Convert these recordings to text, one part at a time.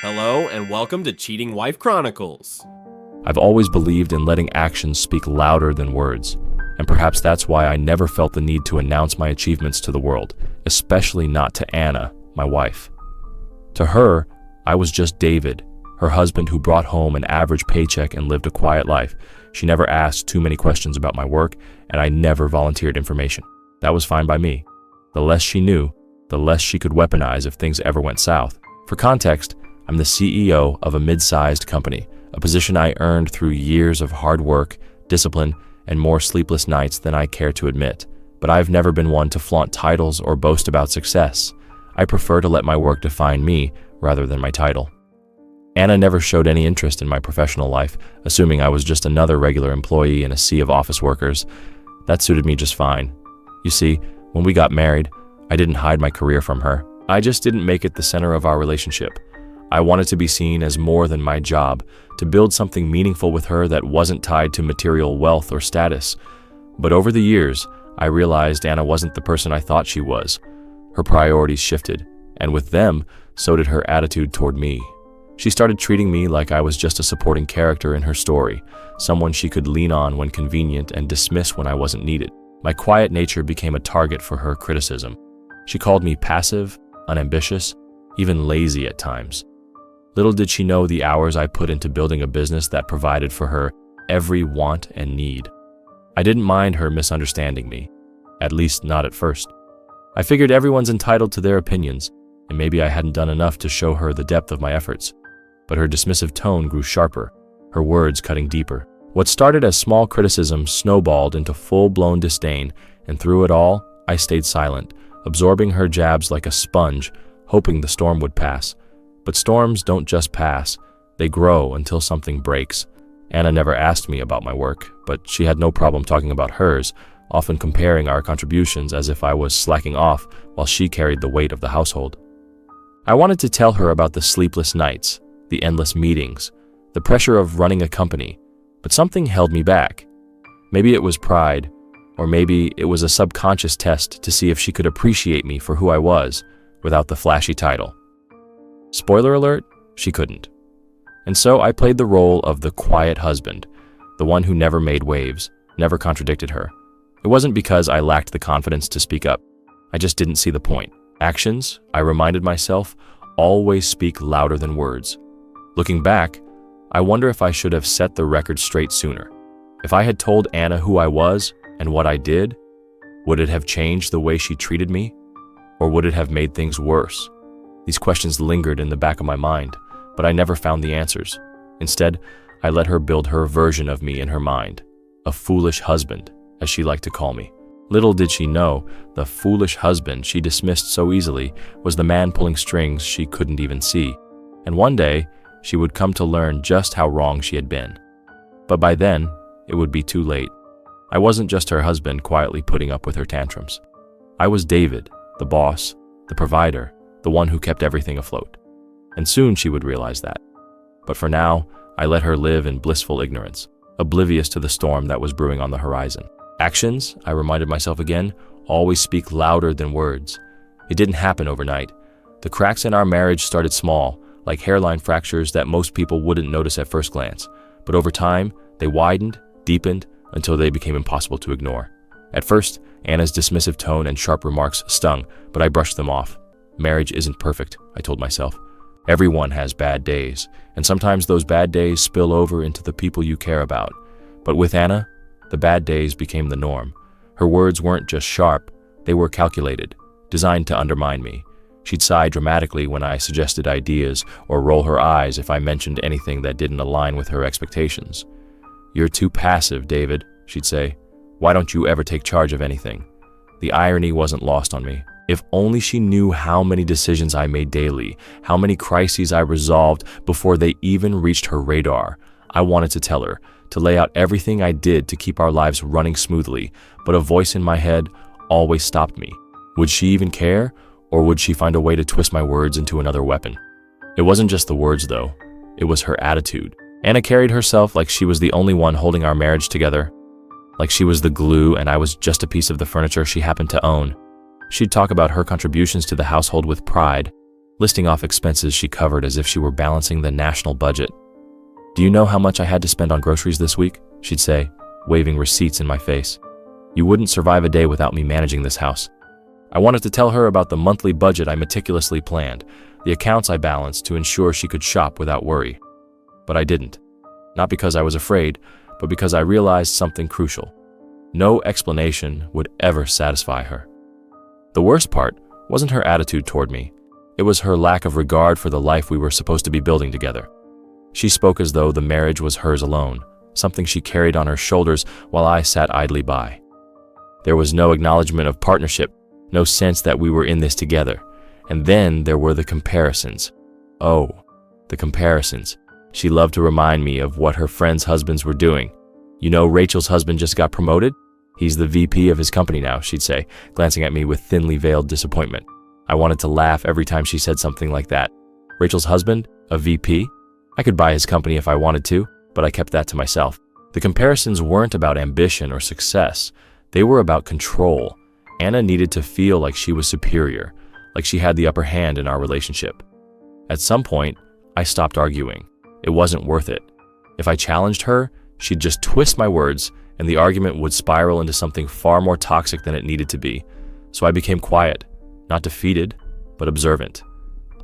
Hello and welcome to Cheating Wife Chronicles. I've always believed in letting actions speak louder than words, and perhaps that's why I never felt the need to announce my achievements to the world, especially not to Anna, my wife. To her, I was just David, her husband who brought home an average paycheck and lived a quiet life. She never asked too many questions about my work, and I never volunteered information. That was fine by me. The less she knew, the less she could weaponize if things ever went south. For context, I'm the CEO of a mid-sized company, a position I earned through years of hard work, discipline, and more sleepless nights than I care to admit. But I've never been one to flaunt titles or boast about success. I prefer to let my work define me rather than my title. Anna never showed any interest in my professional life, assuming I was just another regular employee in a sea of office workers. That suited me just fine. You see, when we got married, I didn't hide my career from her. I just didn't make it the center of our relationship. I wanted to be seen as more than my job, to build something meaningful with her that wasn't tied to material wealth or status. But over the years, I realized Anna wasn't the person I thought she was. Her priorities shifted, and with them, so did her attitude toward me. She started treating me like I was just a supporting character in her story, someone she could lean on when convenient and dismiss when I wasn't needed. My quiet nature became a target for her criticism. She called me passive, unambitious, even lazy at times. Little did she know the hours I put into building a business that provided for her every want and need. I didn't mind her misunderstanding me, at least not at first. I figured everyone's entitled to their opinions, and maybe I hadn't done enough to show her the depth of my efforts. But her dismissive tone grew sharper, her words cutting deeper. What started as small criticism snowballed into full-blown disdain, and through it all, I stayed silent, absorbing her jabs like a sponge, hoping the storm would pass. But storms don't just pass, they grow until something breaks. Anna never asked me about my work, but she had no problem talking about hers, often comparing our contributions as if I was slacking off while she carried the weight of the household. I wanted to tell her about the sleepless nights, the endless meetings, the pressure of running a company, but something held me back. Maybe it was pride, or maybe it was a subconscious test to see if she could appreciate me for who I was without the flashy title. Spoiler alert, she couldn't. And so I played the role of the quiet husband, the one who never made waves, never contradicted her. It wasn't because I lacked the confidence to speak up. I just didn't see the point. Actions, I reminded myself, always speak louder than words. Looking back, I wonder if I should have set the record straight sooner. If I had told Anna who I was and what I did, would it have changed the way she treated me? Or would it have made things worse? These questions lingered in the back of my mind, but I never found the answers. Instead, I let her build her version of me in her mind. A foolish husband, as she liked to call me. Little did she know, the foolish husband she dismissed so easily was the man pulling strings she couldn't even see. And one day, she would come to learn just how wrong she had been. But by then, it would be too late. I wasn't just her husband quietly putting up with her tantrums. I was David, the boss, the provider, the one who kept everything afloat. And soon she would realize that. But for now, I let her live in blissful ignorance, oblivious to the storm that was brewing on the horizon. Actions, I reminded myself again, always speak louder than words. It didn't happen overnight. The cracks in our marriage started small, like hairline fractures that most people wouldn't notice at first glance. But over time, they widened, deepened, until they became impossible to ignore. At first, Anna's dismissive tone and sharp remarks stung, but I brushed them off. Marriage isn't perfect, I told myself. Everyone has bad days, and sometimes those bad days spill over into the people you care about. But with Anna, the bad days became the norm. Her words weren't just sharp, they were calculated, designed to undermine me. She'd sigh dramatically when I suggested ideas or roll her eyes if I mentioned anything that didn't align with her expectations. "You're too passive, David," she'd say. "Why don't you ever take charge of anything?" The irony wasn't lost on me. If only she knew how many decisions I made daily, how many crises I resolved before they even reached her radar. I wanted to tell her, to lay out everything I did to keep our lives running smoothly, but a voice in my head always stopped me. Would she even care, or would she find a way to twist my words into another weapon? It wasn't just the words, though. It was her attitude. Anna carried herself like she was the only one holding our marriage together, like she was the glue and I was just a piece of the furniture she happened to own. She'd talk about her contributions to the household with pride, listing off expenses she covered as if she were balancing the national budget. "Do you know how much I had to spend on groceries this week?" she'd say, waving receipts in my face. "You wouldn't survive a day without me managing this house." I wanted to tell her about the monthly budget I meticulously planned, the accounts I balanced to ensure she could shop without worry. But I didn't. Not because I was afraid, but because I realized something crucial. No explanation would ever satisfy her. The worst part wasn't her attitude toward me. It was her lack of regard for the life we were supposed to be building together. She spoke as though the marriage was hers alone, something she carried on her shoulders while I sat idly by. There was no acknowledgement of partnership, no sense that we were in this together. And then there were the comparisons. Oh, the comparisons. She loved to remind me of what her friends' husbands were doing. "You know, Rachel's husband just got promoted? He's the VP of his company now," she'd say, glancing at me with thinly veiled disappointment. I wanted to laugh every time she said something like that. Rachel's husband? A VP? I could buy his company if I wanted to, but I kept that to myself. The comparisons weren't about ambition or success. They were about control. Anna needed to feel like she was superior, like she had the upper hand in our relationship. At some point, I stopped arguing. It wasn't worth it. If I challenged her, she'd just twist my words, and the argument would spiral into something far more toxic than it needed to be. So I became quiet, not defeated, but observant.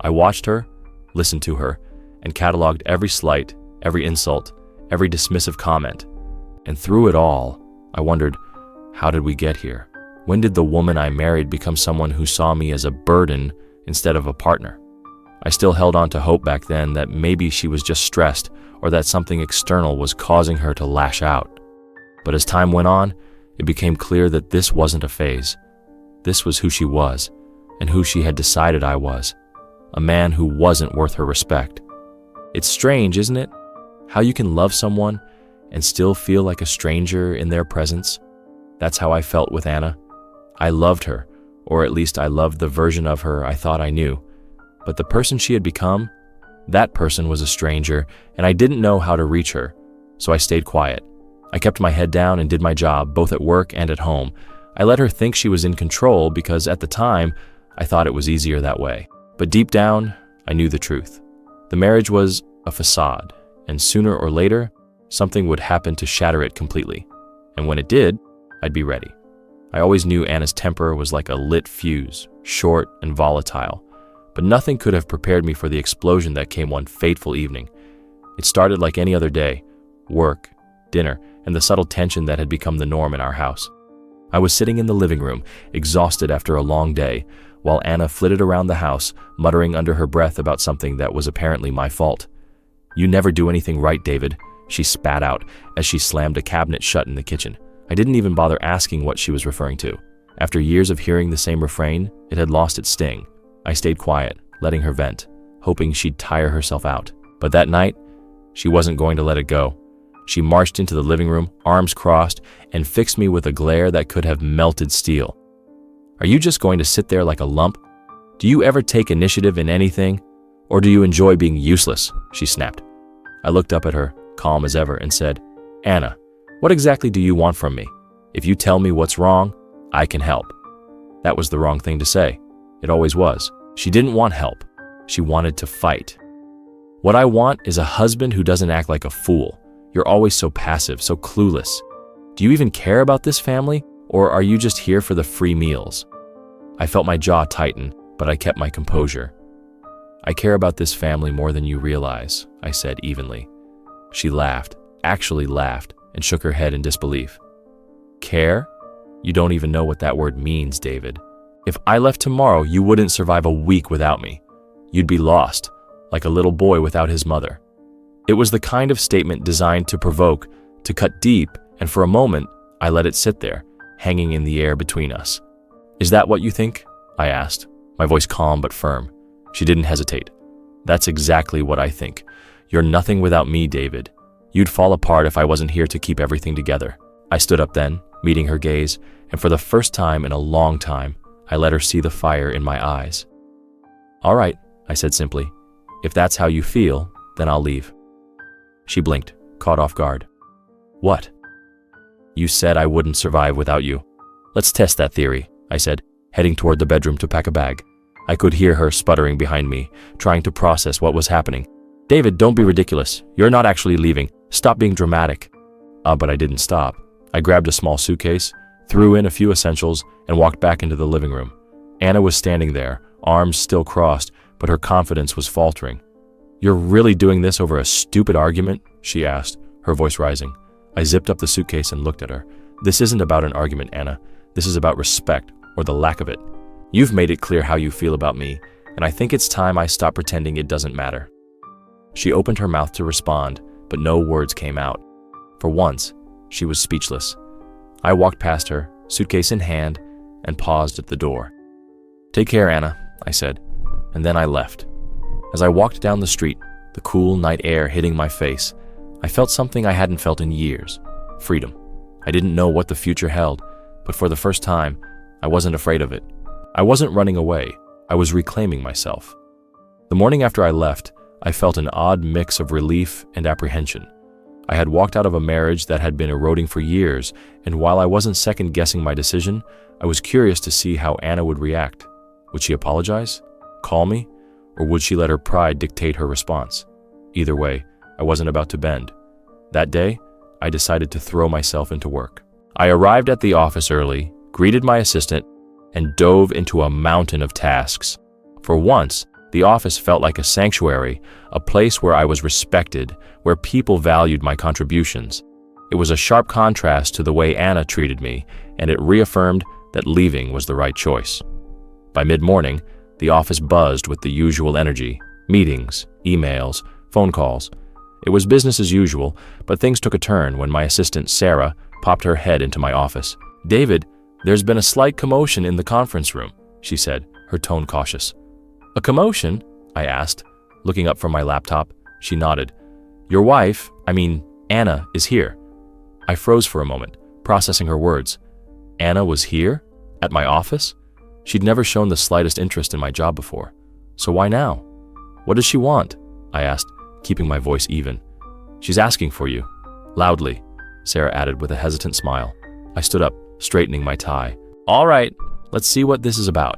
I watched her, listened to her, and cataloged every slight, every insult, every dismissive comment. And through it all, I wondered, how did we get here? When did the woman I married become someone who saw me as a burden instead of a partner? I still held on to hope back then that maybe she was just stressed or that something external was causing her to lash out. But as time went on, it became clear that this wasn't a phase. This was who she was and who she had decided I was, a man who wasn't worth her respect. It's strange, isn't it? How you can love someone and still feel like a stranger in their presence. That's how I felt with Anna. I loved her, or at least I loved the version of her I thought I knew. But the person she had become, that person was a stranger, and I didn't know how to reach her, so I stayed quiet. I kept my head down and did my job, both at work and at home. I let her think she was in control because at the time, I thought it was easier that way. But deep down, I knew the truth. The marriage was a facade, and sooner or later, something would happen to shatter it completely. And when it did, I'd be ready. I always knew Anna's temper was like a lit fuse, short and volatile, but nothing could have prepared me for the explosion that came one fateful evening. It started like any other day, work, dinner, and the subtle tension that had become the norm in our house. I was sitting in the living room, exhausted after a long day, while Anna flitted around the house, muttering under her breath about something that was apparently my fault. "You never do anything right, David," she spat out as she slammed a cabinet shut in the kitchen. I didn't even bother asking what she was referring to. After years of hearing the same refrain, it had lost its sting. I stayed quiet, letting her vent, hoping she'd tire herself out. But that night, she wasn't going to let it go. She marched into the living room, arms crossed, and fixed me with a glare that could have melted steel. "Are you just going to sit there like a lump? Do you ever take initiative in anything? Or do you enjoy being useless?" she snapped. I looked up at her, calm as ever, and said, "Anna, what exactly do you want from me? If you tell me what's wrong, I can help." That was the wrong thing to say. It always was. She didn't want help. She wanted to fight. "What I want is a husband who doesn't act like a fool. You're always so passive, so clueless. Do you even care about this family, or are you just here for the free meals?" I felt my jaw tighten, but I kept my composure. "I care about this family more than you realize," I said evenly. She laughed, actually laughed, and shook her head in disbelief. "Care? You don't even know what that word means, David. If I left tomorrow, you wouldn't survive a week without me. You'd be lost, like a little boy without his mother." It was the kind of statement designed to provoke, to cut deep, and for a moment, I let it sit there, hanging in the air between us. "Is that what you think?" I asked, my voice calm but firm. She didn't hesitate. "That's exactly what I think. You're nothing without me, David. You'd fall apart if I wasn't here to keep everything together." I stood up then, meeting her gaze, and for the first time in a long time, I let her see the fire in my eyes. "All right," I said simply. "If that's how you feel, then I'll leave." She blinked, caught off guard. "What?" "You said I wouldn't survive without you. Let's test that theory," I said, heading toward the bedroom to pack a bag. I could hear her sputtering behind me, trying to process what was happening. "David, don't be ridiculous. You're not actually leaving. Stop being dramatic." But I didn't stop. I grabbed a small suitcase, threw in a few essentials, and walked back into the living room. Anna was standing there, arms still crossed, but her confidence was faltering. "You're really doing this over a stupid argument?" she asked, her voice rising. I zipped up the suitcase and looked at her. "This isn't about an argument, Anna. This is about respect, or the lack of it. You've made it clear how you feel about me, and I think it's time I stop pretending it doesn't matter." She opened her mouth to respond, but no words came out. For once, she was speechless. I walked past her, suitcase in hand, and paused at the door. "Take care, Anna," I said, and then I left. As I walked down the street, the cool night air hitting my face, I felt something I hadn't felt in years: freedom. I didn't know what the future held, but for the first time, I wasn't afraid of it. I wasn't running away. I was reclaiming myself. The morning after I left, I felt an odd mix of relief and apprehension. I had walked out of a marriage that had been eroding for years, and while I wasn't second-guessing my decision, I was curious to see how Anna would react. Would she apologize? Call me? Or would she let her pride dictate her response? Either way, I wasn't about to bend. That day, I decided to throw myself into work. I arrived at the office early, greeted my assistant, and dove into a mountain of tasks. For once, the office felt like a sanctuary, a place where I was respected, where people valued my contributions. It was a sharp contrast to the way Anna treated me, and it reaffirmed that leaving was the right choice. By mid-morning, the office buzzed with the usual energy: meetings, emails, phone calls. It was business as usual, but things took a turn when my assistant, Sarah, popped her head into my office. "David, there's been a slight commotion in the conference room," she said, her tone cautious. "A commotion?" I asked, looking up from my laptop. She nodded. "Your wife, Anna, is here." I froze for a moment, processing her words. Anna was here? At my office? She'd never shown the slightest interest in my job before. So why now? "What does she want?" I asked, keeping my voice even. "She's asking for you." Loudly, Sarah added with a hesitant smile. I stood up, straightening my tie. "All right, let's see what this is about."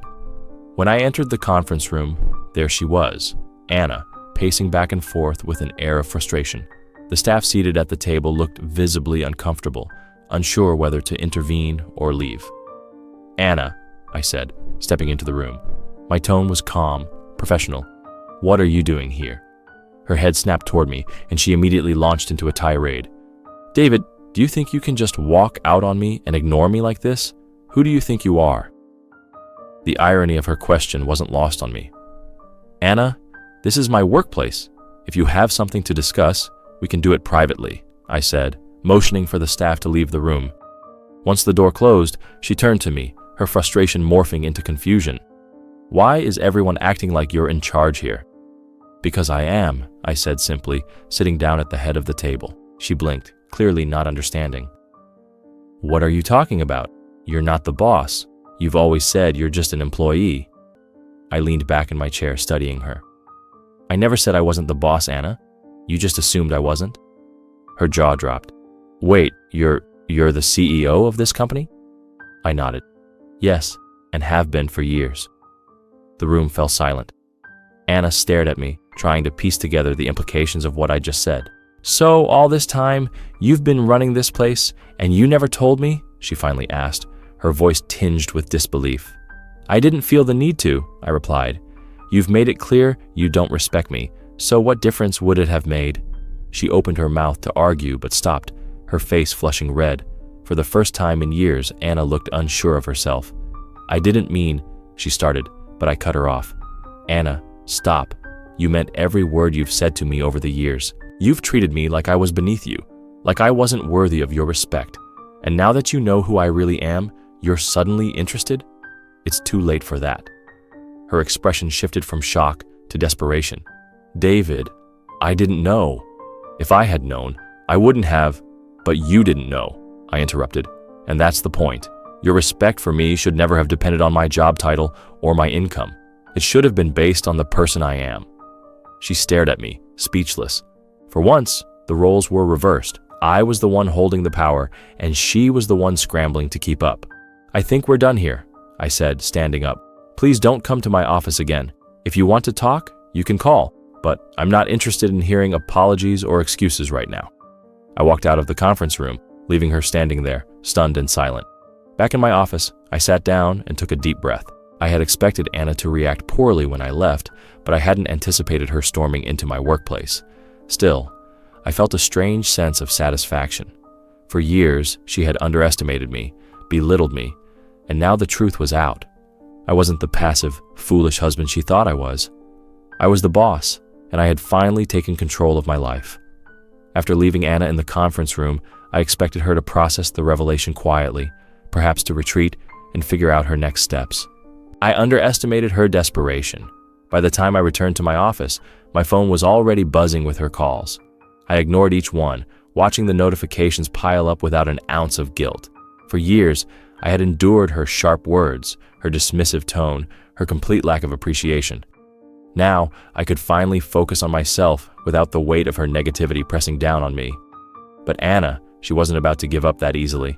When I entered the conference room, there she was, Anna, pacing back and forth with an air of frustration. The staff seated at the table looked visibly uncomfortable, unsure whether to intervene or leave. "Anna," I said, stepping into the room. My tone was calm, professional. "What are you doing here?" Her head snapped toward me, and she immediately launched into a tirade. "David, do you think you can just walk out on me and ignore me like this? Who do you think you are?" The irony of her question wasn't lost on me. "Anna, this is my workplace. If you have something to discuss, we can do it privately," I said, motioning for the staff to leave the room. Once the door closed, she turned to me, her frustration morphing into confusion. "Why is everyone acting like you're in charge here?" "Because I am," I said simply, sitting down at the head of the table. She blinked, clearly not understanding. "What are you talking about? You're not the boss. You've always said you're just an employee." I leaned back in my chair, studying her. "I never said I wasn't the boss, Anna. You just assumed I wasn't." Her jaw dropped. "Wait, you're the CEO of this company?" I nodded. "Yes, and have been for years." The room fell silent. Anna stared at me, trying to piece together the implications of what I just said. "So, all this time, you've been running this place, and you never told me?" she finally asked, her voice tinged with disbelief. "I didn't feel the need to," I replied. "You've made it clear you don't respect me, so what difference would it have made?" She opened her mouth to argue but stopped, her face flushing red. For the first time in years, Anna looked unsure of herself. "I didn't mean," she started, but I cut her off. "Anna, stop. You meant every word you've said to me over the years. You've treated me like I was beneath you, like I wasn't worthy of your respect. And now that you know who I really am, you're suddenly interested? It's too late for that." Her expression shifted from shock to desperation. "David, I didn't know. If I had known, I wouldn't have." "But you didn't know," I interrupted, "and that's the point. Your respect for me should never have depended on my job title or my income. It should have been based on the person I am." She stared at me, speechless. For once, the roles were reversed. I was the one holding the power, and she was the one scrambling to keep up. "I think we're done here," I said, standing up. Please don't come to my office again. If you want to talk, you can call, but I'm not interested in hearing apologies or excuses right now. I walked out of the conference room, leaving her standing there, stunned and silent. Back in my office, I sat down and took a deep breath. I had expected Anna to react poorly when I left, but I hadn't anticipated her storming into my workplace. Still, I felt a strange sense of satisfaction. For years, she had underestimated me, belittled me, and now the truth was out. I wasn't the passive, foolish husband she thought I was. I was the boss, and I had finally taken control of my life. After leaving Anna in the conference room, I expected her to process the revelation quietly, perhaps to retreat and figure out her next steps. I underestimated her desperation. By the time I returned to my office, my phone was already buzzing with her calls. I ignored each one, watching the notifications pile up without an ounce of guilt. For years, I had endured her sharp words, her dismissive tone, her complete lack of appreciation. Now, I could finally focus on myself without the weight of her negativity pressing down on me. But Anna, she wasn't about to give up that easily.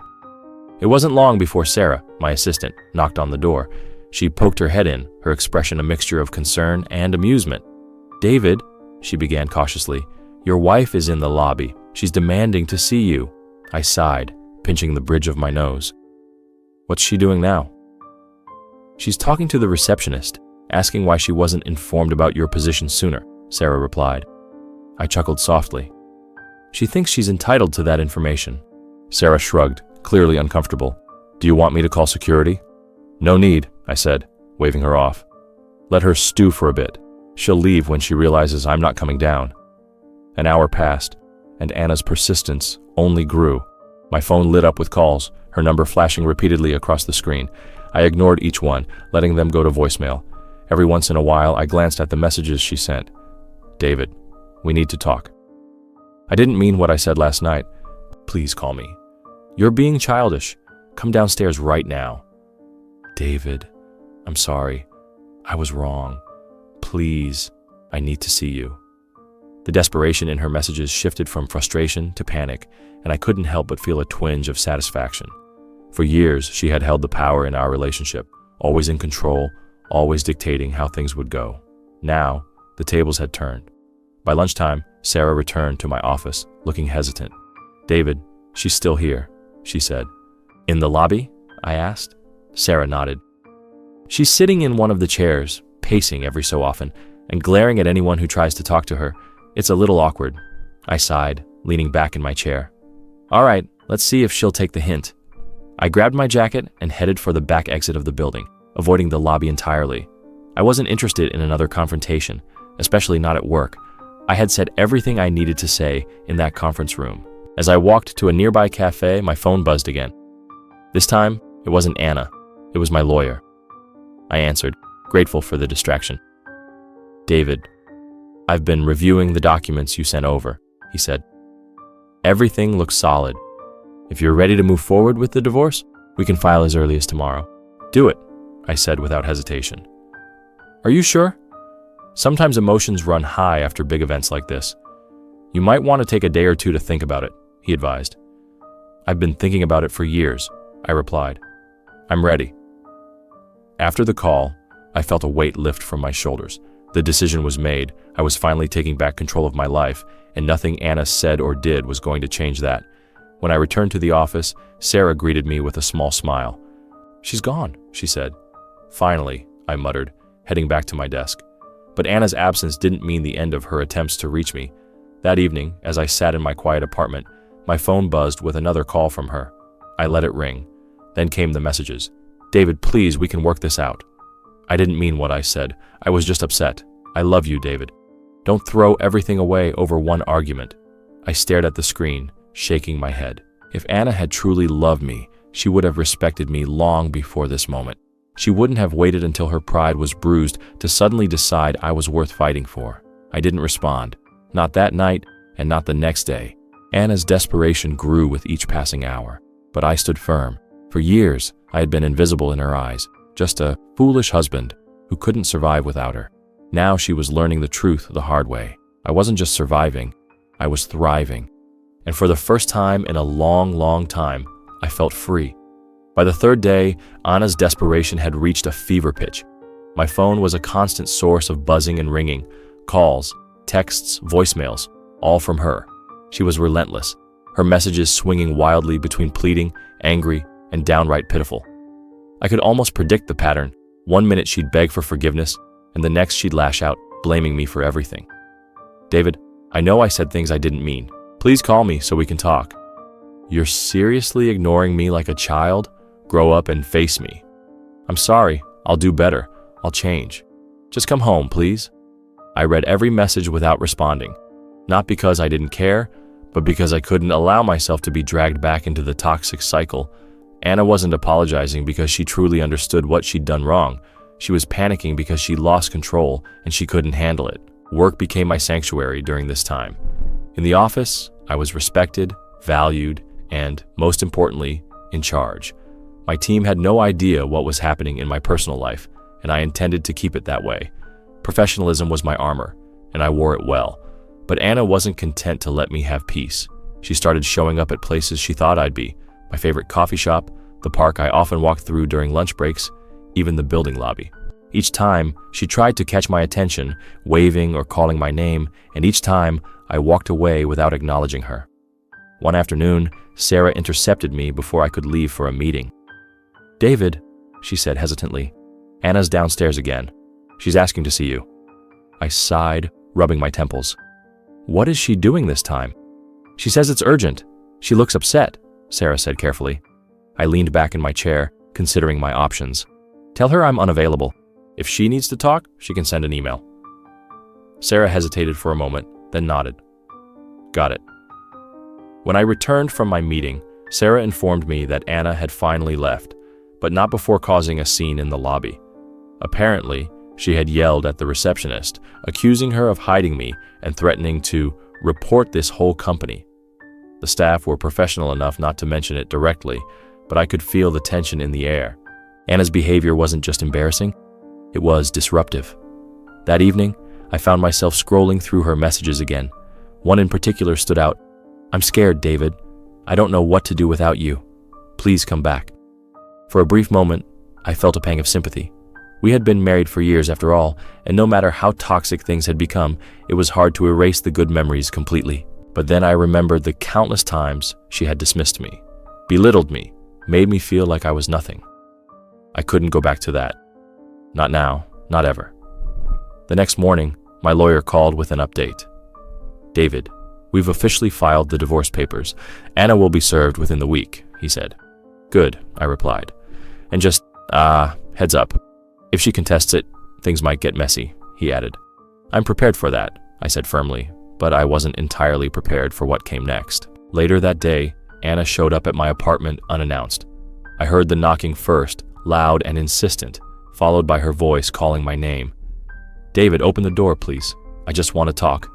It wasn't long before Sarah, my assistant, knocked on the door. She poked her head in, her expression a mixture of concern and amusement. "David," she began cautiously, "your wife is in the lobby. She's demanding to see you." I sighed, pinching the bridge of my nose. "What's she doing now?" "She's talking to the receptionist, asking why she wasn't informed about your position sooner," Sarah replied. I chuckled softly. "She thinks she's entitled to that information." Sarah shrugged, clearly uncomfortable. "Do you want me to call security?" "No need," I said, waving her off. "Let her stew for a bit. She'll leave when she realizes I'm not coming down." An hour passed, and Anna's persistence only grew. My phone lit up with calls, her number flashing repeatedly across the screen. I ignored each one, letting them go to voicemail. Every once in a while, I glanced at the messages she sent. "David, we need to talk. I didn't mean what I said last night. Please call me. You're being childish. Come downstairs right now." "David, I'm sorry. I was wrong. Please, I need to see you." The desperation in her messages shifted from frustration to panic, and I couldn't help but feel a twinge of satisfaction. For years, she had held the power in our relationship, always in control, always dictating how things would go. Now, the tables had turned. By lunchtime, Sarah returned to my office, looking hesitant. "David, she's still here," she said. "In the lobby?" I asked. Sarah nodded. "She's sitting in one of the chairs, pacing every so often, and glaring at anyone who tries to talk to her. It's a little awkward." I sighed, leaning back in my chair. "All right, let's see if she'll take the hint." I grabbed my jacket and headed for the back exit of the building, avoiding the lobby entirely. I wasn't interested in another confrontation, especially not at work. I had said everything I needed to say in that conference room. As I walked to a nearby cafe, my phone buzzed again. This time, it wasn't Anna. It was my lawyer. I answered, grateful for the distraction. "David, I've been reviewing the documents you sent over," he said. "Everything looks solid. If you're ready to move forward with the divorce, we can file as early as tomorrow." "Do it," I said without hesitation. "Are you sure? Sometimes emotions run high after big events like this. You might want to take a day or two to think about it," he advised. "I've been thinking about it for years," I replied. "I'm ready." After the call, I felt a weight lift from my shoulders. The decision was made. I was finally taking back control of my life, and nothing Anna said or did was going to change that. When I returned to the office, Sarah greeted me with a small smile. "She's gone," she said. "Finally," I muttered, heading back to my desk. But Anna's absence didn't mean the end of her attempts to reach me. That evening, as I sat in my quiet apartment, my phone buzzed with another call from her. I let it ring. Then came the messages. "David, please, we can work this out." I didn't mean what I said. I was just upset. "I love you, David. Don't throw everything away over one argument." I stared at the screen, shaking my head. If Anna had truly loved me, she would have respected me long before this moment. She wouldn't have waited until her pride was bruised to suddenly decide I was worth fighting for. I didn't respond. Not that night, and not the next day. Anna's desperation grew with each passing hour, but I stood firm. For years, I had been invisible in her eyes, just a foolish husband who couldn't survive without her. Now she was learning the truth the hard way. I wasn't just surviving, I was thriving. And for the first time in a long, long time, I felt free. By the third day, Anna's desperation had reached a fever pitch. My phone was a constant source of buzzing and ringing, calls, texts, voicemails, all from her. She was relentless, her messages swinging wildly between pleading, angry, and downright pitiful. I could almost predict the pattern. One minute she'd beg for forgiveness, and the next she'd lash out, blaming me for everything. "David, I know I said things I didn't mean. Please call me so we can talk." "You're seriously ignoring me like a child? Grow up and face me." "I'm sorry. I'll do better. I'll change. Just come home, please." I read every message without responding, not because I didn't care, but because I couldn't allow myself to be dragged back into the toxic cycle. Anna wasn't apologizing because she truly understood what she'd done wrong. She was panicking because she lost control and she couldn't handle it. Work became my sanctuary during this time. In the office, I was respected, valued, and, most importantly, in charge. My team had no idea what was happening in my personal life, and I intended to keep it that way. Professionalism was my armor, and I wore it well. But Anna wasn't content to let me have peace. She started showing up at places she thought I'd be: my favorite coffee shop, the park I often walked through during lunch breaks, even the building lobby. Each time, she tried to catch my attention, waving or calling my name, and each time, I walked away without acknowledging her. One afternoon, Sarah intercepted me before I could leave for a meeting. "David," she said hesitantly, "Anna's downstairs again. She's asking to see you." I sighed, rubbing my temples. "What is she doing this time?" "She says it's urgent. She looks upset," Sarah said carefully. I leaned back in my chair, considering my options. "Tell her I'm unavailable. If she needs to talk, she can send an email." Sarah hesitated for a moment, then nodded. "Got it." When I returned from my meeting, Sarah informed me that Anna had finally left, but not before causing a scene in the lobby. Apparently, she had yelled at the receptionist, accusing her of hiding me and threatening to report this whole company. The staff were professional enough not to mention it directly, but I could feel the tension in the air. Anna's behavior wasn't just embarrassing, it was disruptive. That evening, I found myself scrolling through her messages again. One in particular stood out. "I'm scared, David. I don't know what to do without you. Please come back." For a brief moment, I felt a pang of sympathy. We had been married for years after all, and no matter how toxic things had become, it was hard to erase the good memories completely. But then I remembered the countless times she had dismissed me, belittled me, made me feel like I was nothing. I couldn't go back to that. Not now, not ever. The next morning, my lawyer called with an update. "David, we've officially filed the divorce papers. Anna will be served within the week," he said. "Good," I replied. "And just, heads up. If she contests it, things might get messy," he added. "I'm prepared for that," I said firmly, but I wasn't entirely prepared for what came next. Later that day, Anna showed up at my apartment unannounced. I heard the knocking first, loud and insistent, followed by her voice calling my name. "David, open the door, please. I just want to talk."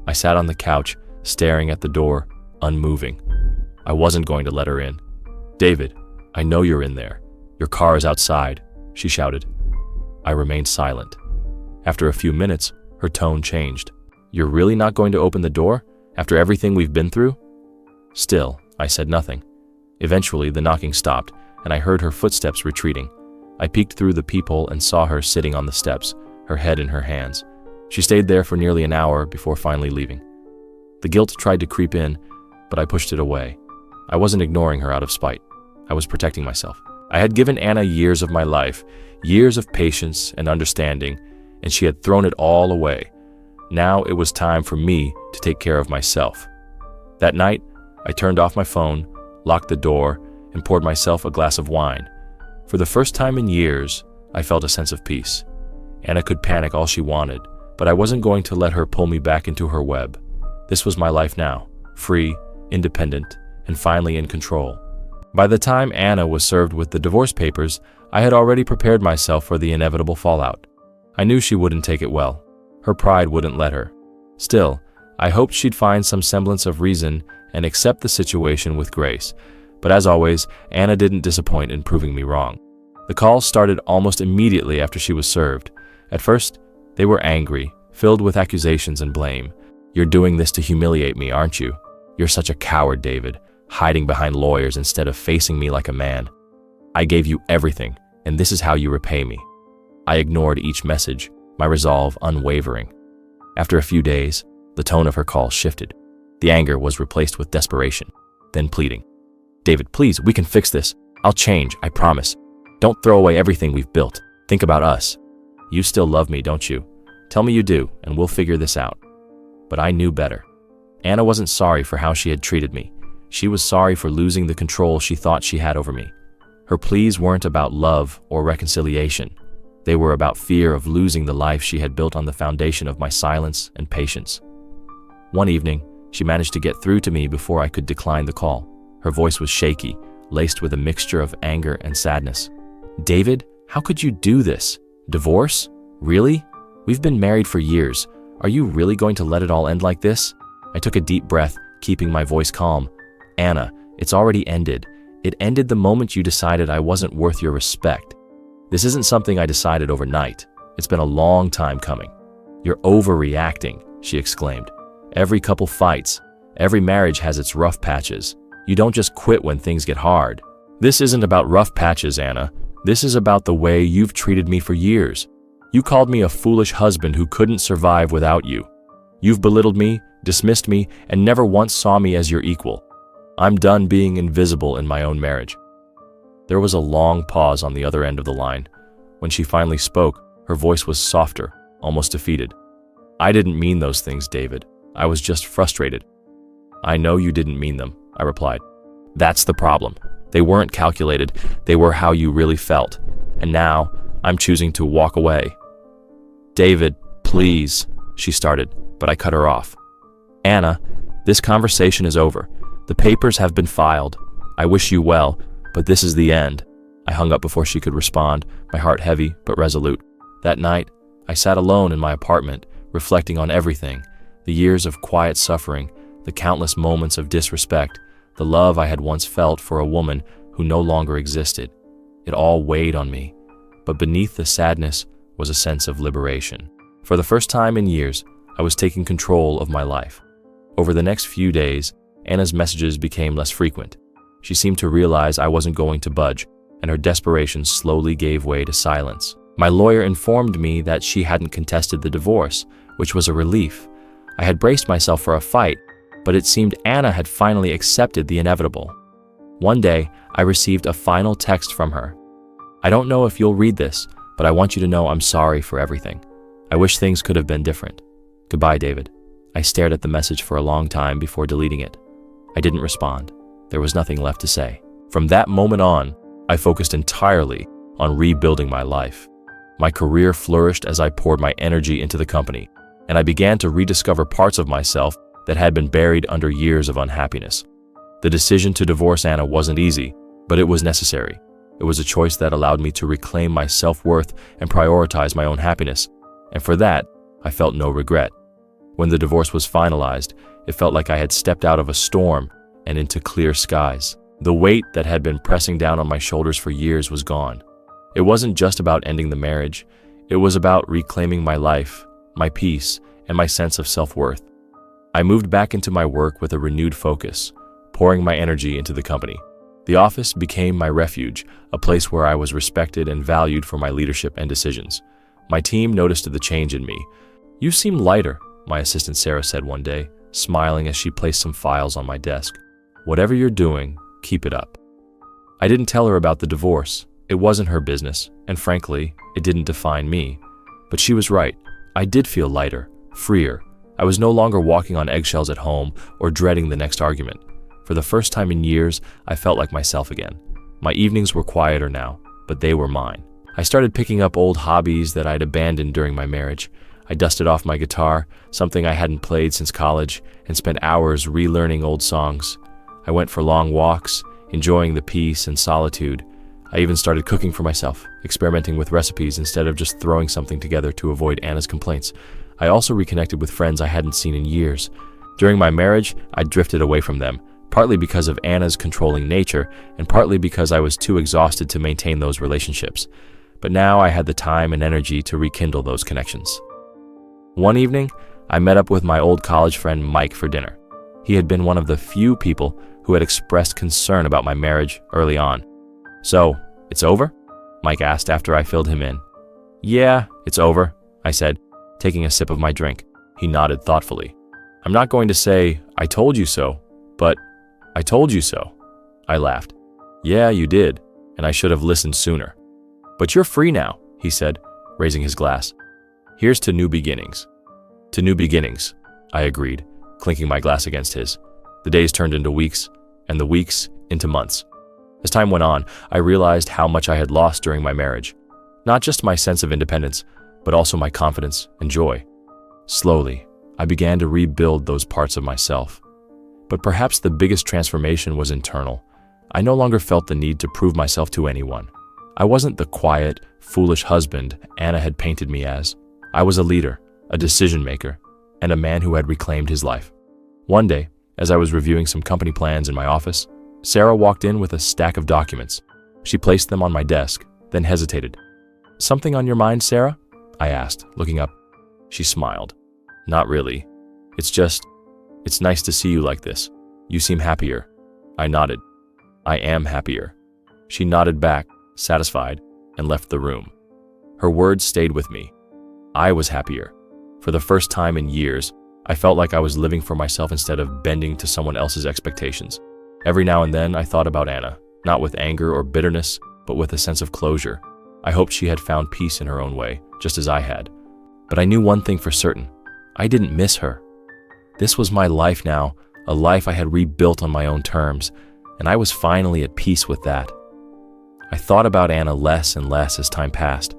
I sat on the couch, staring at the door, unmoving. I wasn't going to let her in. "David, I know you're in there. Your car is outside," she shouted. I remained silent. After a few minutes, her tone changed. "You're really not going to open the door, after everything we've been through?" Still, I said nothing. Eventually, the knocking stopped, and I heard her footsteps retreating. I peeked through the peephole and saw her sitting on the steps, her head in her hands. She stayed there for nearly an hour before finally leaving. The guilt tried to creep in, but I pushed it away. I wasn't ignoring her out of spite. I was protecting myself. I had given Anna years of my life, years of patience and understanding, and she had thrown it all away. Now it was time for me to take care of myself. That night, I turned off my phone, locked the door, and poured myself a glass of wine. For the first time in years, I felt a sense of peace. Anna could panic all she wanted, but I wasn't going to let her pull me back into her web. This was my life now, free, independent, and finally in control. By the time Anna was served with the divorce papers, I had already prepared myself for the inevitable fallout. I knew she wouldn't take it well. Her pride wouldn't let her. Still, I hoped she'd find some semblance of reason and accept the situation with grace. But as always, Anna didn't disappoint in proving me wrong. The calls started almost immediately after she was served. At first, they were angry, filled with accusations and blame. "You're doing this to humiliate me, aren't you? You're such a coward, David, hiding behind lawyers instead of facing me like a man. I gave you everything, and this is how you repay me." I ignored each message, my resolve unwavering. After a few days, the tone of her call shifted. The anger was replaced with desperation, then pleading. "David, please, we can fix this. I'll change, I promise. Don't throw away everything we've built. Think about us. You still love me, don't you? Tell me you do, and we'll figure this out." But I knew better. Anna wasn't sorry for how she had treated me. She was sorry for losing the control she thought she had over me. Her pleas weren't about love or reconciliation. They were about fear of losing the life she had built on the foundation of my silence and patience. One evening, she managed to get through to me before I could decline the call. Her voice was shaky, laced with a mixture of anger and sadness. "David, how could you do this? Divorce? Really? We've been married for years. Are you really going to let it all end like this?" I took a deep breath, keeping my voice calm. "Anna, it's already ended. It ended the moment you decided I wasn't worth your respect. This isn't something I decided overnight. It's been a long time coming." "You're overreacting," she exclaimed. "Every couple fights. Every marriage has its rough patches. You don't just quit when things get hard." "This isn't about rough patches, Anna. This is about the way you've treated me for years. You called me a foolish husband who couldn't survive without you. You've belittled me, dismissed me, and never once saw me as your equal. I'm done being invisible in my own marriage." There was a long pause on the other end of the line. When she finally spoke, her voice was softer, almost defeated. "I didn't mean those things, David. I was just frustrated." "I know you didn't mean them," I replied. "That's the problem. They weren't calculated. They were how you really felt. And now, I'm choosing to walk away." "David, please," she started, but I cut her off. "Anna, this conversation is over. The papers have been filed. I wish you well, but this is the end." I hung up before she could respond, my heart heavy but resolute. That night, I sat alone in my apartment, reflecting on everything: the years of quiet suffering, the countless moments of disrespect, the love I had once felt for a woman who no longer existed. It all weighed on me, but beneath the sadness was a sense of liberation. For the first time in years, I was taking control of my life. Over the next few days, Anna's messages became less frequent. She seemed to realize I wasn't going to budge, and her desperation slowly gave way to silence. My lawyer informed me that she hadn't contested the divorce, which was a relief. I had braced myself for a fight, but it seemed Anna had finally accepted the inevitable. One day, I received a final text from her. "I don't know if you'll read this, but I want you to know I'm sorry for everything. I wish things could have been different. Goodbye, David." I stared at the message for a long time before deleting it. I didn't respond. There was nothing left to say. From that moment on, I focused entirely on rebuilding my life. My career flourished as I poured my energy into the company, and I began to rediscover parts of myself that had been buried under years of unhappiness. The decision to divorce Anna wasn't easy, but it was necessary. It was a choice that allowed me to reclaim my self-worth and prioritize my own happiness, and for that, I felt no regret. When the divorce was finalized, it felt like I had stepped out of a storm and into clear skies. The weight that had been pressing down on my shoulders for years was gone. It wasn't just about ending the marriage. It was about reclaiming my life, my peace, and my sense of self-worth. I moved back into my work with a renewed focus, pouring my energy into the company. The office became my refuge, a place where I was respected and valued for my leadership and decisions. My team noticed the change in me. "You seem lighter," my assistant Sarah said one day, smiling as she placed some files on my desk. "Whatever you're doing, keep it up." I didn't tell her about the divorce. It wasn't her business, and frankly, it didn't define me. But she was right. I did feel lighter, freer. I was no longer walking on eggshells at home or dreading the next argument. For the first time in years, I felt like myself again. My evenings were quieter now, but they were mine. I started picking up old hobbies that I'd abandoned during my marriage. I dusted off my guitar, something I hadn't played since college, and spent hours relearning old songs. I went for long walks, enjoying the peace and solitude. I even started cooking for myself, experimenting with recipes instead of just throwing something together to avoid Anna's complaints. I also reconnected with friends I hadn't seen in years. During my marriage, I drifted away from them, partly because of Anna's controlling nature, and partly because I was too exhausted to maintain those relationships. But now I had the time and energy to rekindle those connections. One evening, I met up with my old college friend Mike for dinner. He had been one of the few people who had expressed concern about my marriage early on. "So, it's over?" Mike asked after I filled him in. Yeah, it's over, I said, taking a sip of my drink. He nodded thoughtfully. I'm not going to say, I told you so, but I told you so. I laughed. Yeah, you did, and I should have listened sooner. But you're free now, he said, raising his glass. Here's to new beginnings. To new beginnings, I agreed, clinking my glass against his. The days turned into weeks, and the weeks into months. As time went on, I realized how much I had lost during my marriage. Not just my sense of independence, but also my confidence and joy. Slowly, I began to rebuild those parts of myself. But perhaps the biggest transformation was internal. I no longer felt the need to prove myself to anyone. I wasn't the quiet, foolish husband Anna had painted me as. I was a leader, a decision maker, and a man who had reclaimed his life. One day, as I was reviewing some company plans in my office, Sarah walked in with a stack of documents. She placed them on my desk, then hesitated. Something on your mind, Sarah? I asked, looking up. She smiled. Not really. It's nice to see you like this. You seem happier. I nodded. I am happier. She nodded back, satisfied, and left the room. Her words stayed with me. I was happier. For the first time in years, I felt like I was living for myself instead of bending to someone else's expectations. Every now and then, I thought about Anna, not with anger or bitterness, but with a sense of closure. I hoped she had found peace in her own way, just as I had. But I knew one thing for certain. I didn't miss her. This was my life now, a life I had rebuilt on my own terms, and I was finally at peace with that. I thought about Anna less and less as time passed.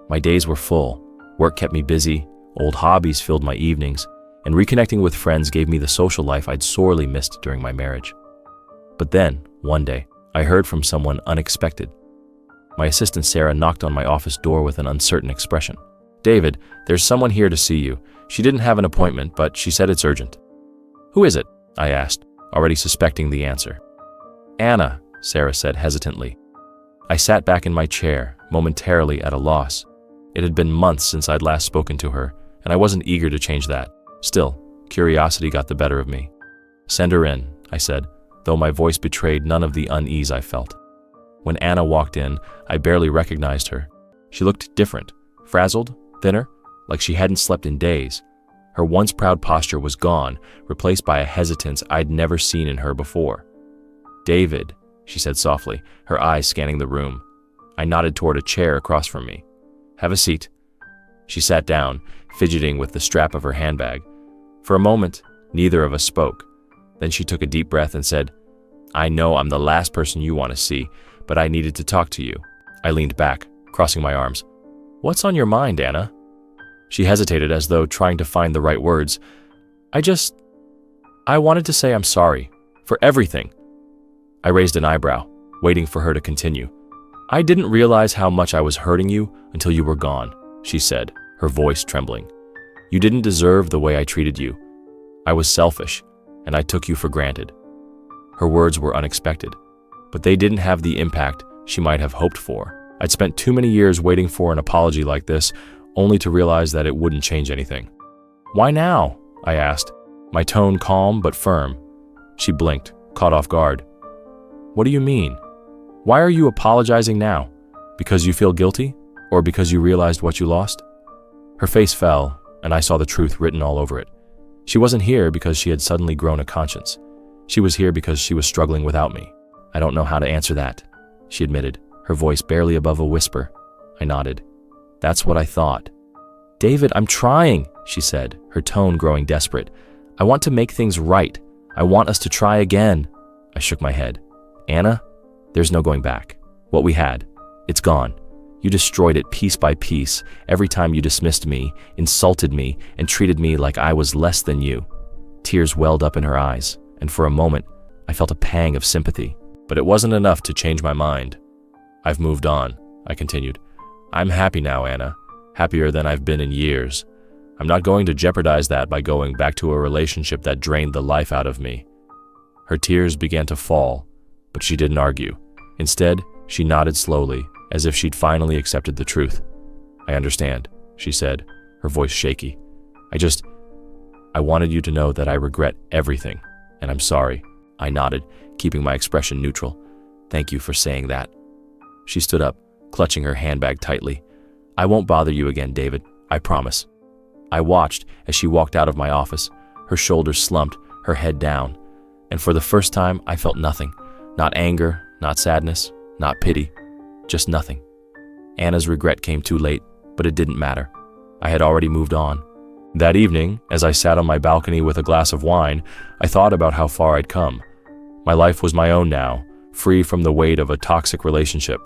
My days were full. Work kept me busy, old hobbies filled my evenings, and reconnecting with friends gave me the social life I'd sorely missed during my marriage. But then, one day, I heard from someone unexpected. My assistant Sarah knocked on my office door with an uncertain expression. David, there's someone here to see you. She didn't have an appointment, but she said it's urgent. Who is it? I asked, already suspecting the answer. Anna, Sarah said hesitantly. I sat back in my chair, momentarily at a loss. It had been months since I'd last spoken to her, and I wasn't eager to change that. Still, curiosity got the better of me. Send her in, I said, though my voice betrayed none of the unease I felt. When Anna walked in, I barely recognized her. She looked different, frazzled, thinner, like she hadn't slept in days. Her once proud posture was gone, replaced by a hesitance I'd never seen in her before. David, she said softly, her eyes scanning the room. I nodded toward a chair across from me. Have a seat. She sat down, fidgeting with the strap of her handbag. For a moment, neither of us spoke. Then she took a deep breath and said, I know I'm the last person you want to see, but I needed to talk to you. I leaned back, crossing my arms. What's on your mind, Anna? She hesitated as though trying to find the right words. I wanted to say I'm sorry. For everything. I raised an eyebrow, waiting for her to continue. I didn't realize how much I was hurting you until you were gone, she said, her voice trembling. You didn't deserve the way I treated you. I was selfish, and I took you for granted. Her words were unexpected, but they didn't have the impact she might have hoped for. I'd spent too many years waiting for an apology like this, only to realize that it wouldn't change anything. Why now? I asked, my tone calm but firm. She blinked, caught off guard. What do you mean? Why are you apologizing now? Because you feel guilty? Or because you realized what you lost? Her face fell, and I saw the truth written all over it. She wasn't here because she had suddenly grown a conscience. She was here because she was struggling without me. I don't know how to answer that, she admitted, her voice barely above a whisper. I nodded. That's what I thought. David, I'm trying, she said, her tone growing desperate. I want to make things right. I want us to try again. I shook my head. Anna, there's no going back. What we had, it's gone. You destroyed it piece by piece every time you dismissed me, insulted me, and treated me like I was less than you. Tears welled up in her eyes, and for a moment, I felt a pang of sympathy. But it wasn't enough to change my mind. I've moved on, I continued. I'm happy now, Anna. Happier than I've been in years. I'm not going to jeopardize that by going back to a relationship that drained the life out of me. Her tears began to fall, but she didn't argue. Instead, she nodded slowly, as if she'd finally accepted the truth. I understand, she said, her voice shaky. I wanted you to know that I regret everything, and I'm sorry. I nodded, keeping my expression neutral. Thank you for saying that. She stood up, clutching her handbag tightly. "I won't bother you again, David. I promise." I watched as she walked out of my office, her shoulders slumped, her head down. And for the first time, I felt nothing. Not anger, not sadness, not pity. Just nothing. Anna's regret came too late, but it didn't matter. I had already moved on. That evening, as I sat on my balcony with a glass of wine, I thought about how far I'd come. My life was my own now, free from the weight of a toxic relationship.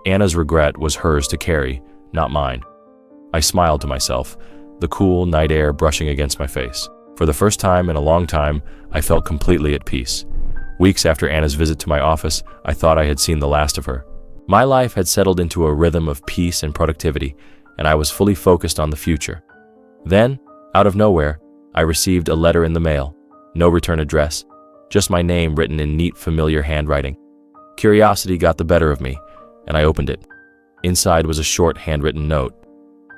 Anna's regret was hers to carry, not mine. I smiled to myself, the cool night air brushing against my face. For the first time in a long time, I felt completely at peace. Weeks after Anna's visit to my office, I thought I had seen the last of her. My life had settled into a rhythm of peace and productivity, and I was fully focused on the future. Then, out of nowhere, I received a letter in the mail. No return address, just my name written in neat, familiar handwriting. Curiosity got the better of me, and I opened it. Inside was a short, handwritten note.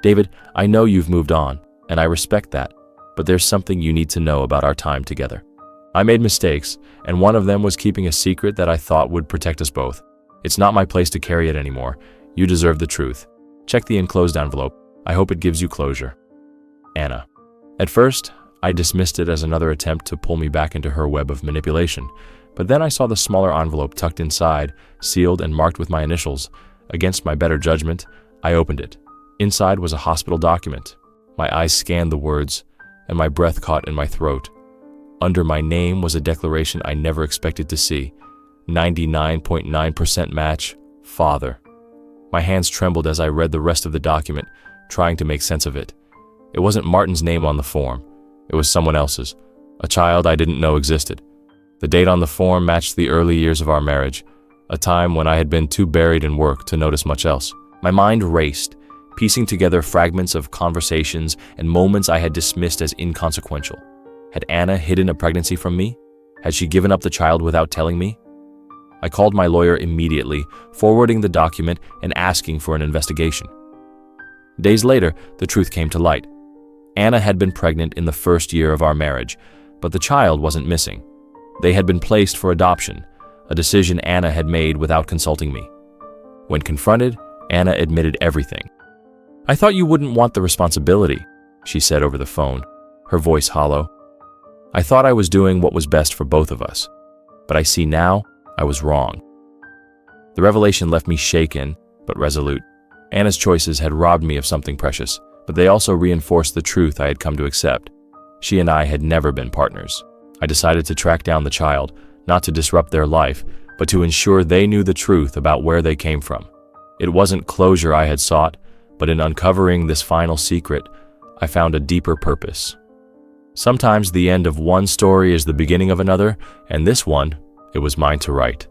"David, I know you've moved on, and I respect that, but there's something you need to know about our time together. I made mistakes, and one of them was keeping a secret that I thought would protect us both. It's not my place to carry it anymore. You deserve the truth. Check the enclosed envelope. I hope it gives you closure. Anna." At first, I dismissed it as another attempt to pull me back into her web of manipulation, but then I saw the smaller envelope tucked inside, sealed and marked with my initials. Against my better judgment, I opened it. Inside was a hospital document. My eyes scanned the words, and my breath caught in my throat. Under my name was a declaration I never expected to see. 99.9% match, father. My hands trembled as I read the rest of the document, trying to make sense of it. It wasn't Martin's name on the form. It was someone else's, a child I didn't know existed. The date on the form matched the early years of our marriage, a time when I had been too buried in work to notice much else. My mind raced, piecing together fragments of conversations and moments I had dismissed as inconsequential. Had Anna hidden a pregnancy from me? Had she given up the child without telling me? I called my lawyer immediately, forwarding the document and asking for an investigation. Days later, the truth came to light. Anna had been pregnant in the first year of our marriage, but the child wasn't missing. They had been placed for adoption, a decision Anna had made without consulting me. When confronted, Anna admitted everything. "I thought you wouldn't want the responsibility," she said over the phone, her voice hollow. "I thought I was doing what was best for both of us, but I see now I was wrong." The revelation left me shaken, but resolute. Anna's choices had robbed me of something precious, but they also reinforced the truth I had come to accept. She and I had never been partners. I decided to track down the child, not to disrupt their life, but to ensure they knew the truth about where they came from. It wasn't closure I had sought, but in uncovering this final secret, I found a deeper purpose. Sometimes the end of one story is the beginning of another, and this one, it was mine to write.